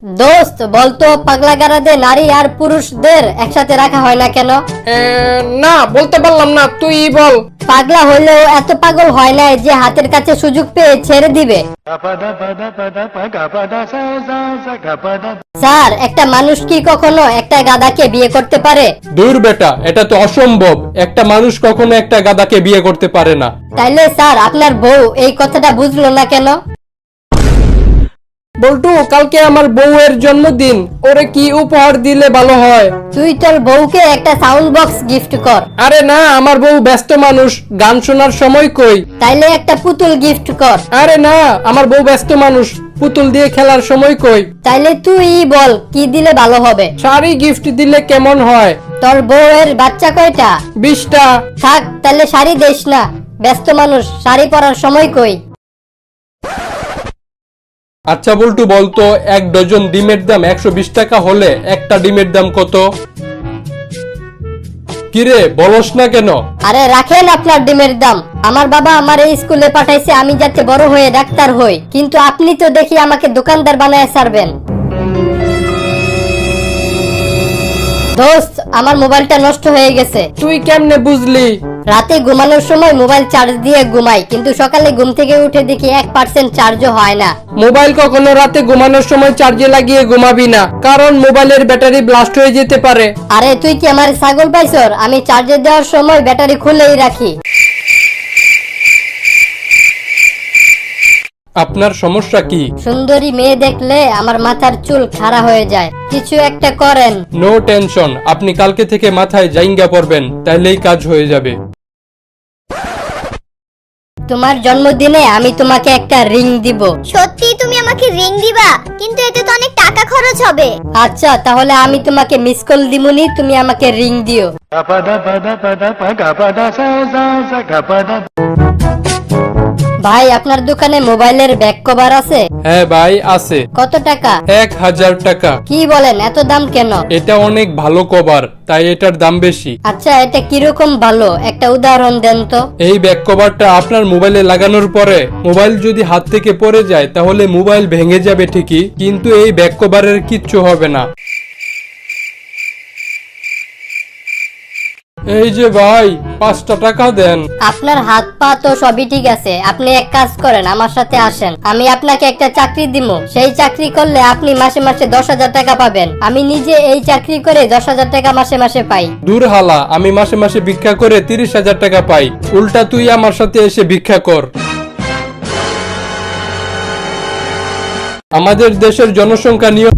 দোস্ত বলতো পাগলা গারদে নারী আর পুরুষদের একসাথে রাখা হয় না কেন? না বলতে পারলাম না, তুই বল। পাগলা হইলেও এত পাগল হয় না যে হাতের কাছে সুযোগ পেয়ে ছেড়ে দিবে। স্যার, একটা মানুষ কি কখনো একটা গাধাকে বিয়ে করতে পারে? দূর বেটা, এটা তো অসম্ভব। একটা মানুষ কখনো একটা গাধাকে বিয়ে করতে পারে না। তাইলে স্যার আপনার বউ এই কথাটা বুঝলো না কেন? বল্টু, কালকে আমার বউয়ের জন্মদিন, ওরে কি উপহার দিলে ভালো হয়? তুই তোর বউকে একটা সাউন্ড বক্স গিফট কর। আরে না, আমার বউ ব্যস্ত মানুষ, গান শোনার সময় কই। তাইলে একটা পুতুল গিফট কর। আরে না, আমার বউ ব্যস্ত মানুষ, পুতুল দিয়ে খেলার সময় কই। তাইলে তুই বল কি দিলে ভালো হবে? শাড়ি গিফট দিলে কেমন হয়? তোর বউয়ের বাচ্চা কয়টা? 20টা। থাক, তাহলে শাড়ি দেশ না, ব্যস্ত মানুষ, শাড়ি পরার সময় কই। আচ্ছা বল্টু, বলতো 1 ডজন ডিমের দাম 120 টাকা হলে একটা ডিমের দাম কত? কিরে বলস না কেন? আরে রাখেন আপনার ডিমের দাম। আমার বাবা আমার এই স্কুলে পাঠাইছে আমি যাতে বড় হয়ে ডাক্তার হই, কিন্তু আপনি তো দেখি আমাকে দোকানদার বানায় ছাড়বেন। দোস্ত, আমার মোবাইলটা নষ্ট হয়ে গেছে। তুই কেমনে বুঝলি? রাতে ঘুমানোর সময় মোবাইল চার্জ দিয়ে ঘুমাই, কিন্তু সকালে ঘুম থেকে উঠে দেখি 1% চার্জও হয় না। মোবাইল কখনো রাতে ঘুমানোর সময় চার্জে লাগিয়ে ঘুমাবি না, কারণ মোবাইলের ব্যাটারি ব্লাস্ট হয়ে যেতে পারে। আরে তুই কি আমার ছাগল পাইছর? আমি চার্জে দেওয়ার সময় ব্যাটারি খুলেই রাখি। আপনার সমস্যা কি? সুন্দরী মেয়ে দেখলে আমার মাথার চুল খাড়া হয়ে যায়, কিছু একটা করেন। নো টেনশন, আপনি কালকে থেকে মাথায় জাইঙ্গা পড়বেন, তাইলেই কাজ হয়ে যাবে। তোমার জন্মদিনে আমি তোমাকে একটা রিং দিব। সত্যি তুমি আমাকে রিং দিবা? কিন্তু এতে তো অনেক টাকা খরচ হবে। আচ্ছা, তাহলে আমি তোমাকে মিস কল দিমুনি, তুমি আমাকে রিং দিও। ভাই, আপনার দোকানে মোবাইলের ব্যাক কভার আছে? হ্যাঁ ভাই, আছে। কত টাকা? 1000 টাকা। কি বলেন, এত দাম কেন? এটা অনেক ভালো কভার, তাই এটার দাম বেশি। আচ্ছা, এটা কিরকম ভালো, একটা উদাহরণ দেন তো। এই ব্যাক কভারটা আপনার মোবাইলে লাগানোর পরে মোবাইল যদি হাত থেকে পড়ে যায় তাহলে মোবাইল ভেঙে যাবে ঠিকই, কিন্তু এই ব্যাক কভারের কিচ্ছু হবে না। এই যে ভাই, 5টা টাকা দেন। আপনার হাত পা তো সবই ঠিক আছে, আপনি এক কাজ করেন, আমার সাথে আসেন, আমি আপনাকে একটা চাকরি দিব। সেই চাকরি করলে আপনি মাসে মাসে 10,000 টাকা পাবেন। আমি নিজে এই চাকরি করে 10,000 টাকা মাসে মাসে পাই। দূর হালা, আমি মাসে মাসে ভিক্ষা করে 30,000 টাকা পাই। উল্টা তুই আমার সাথে এসে ভিক্ষা কর। আমাদের দেশের জনসংখ্যা নিয়ে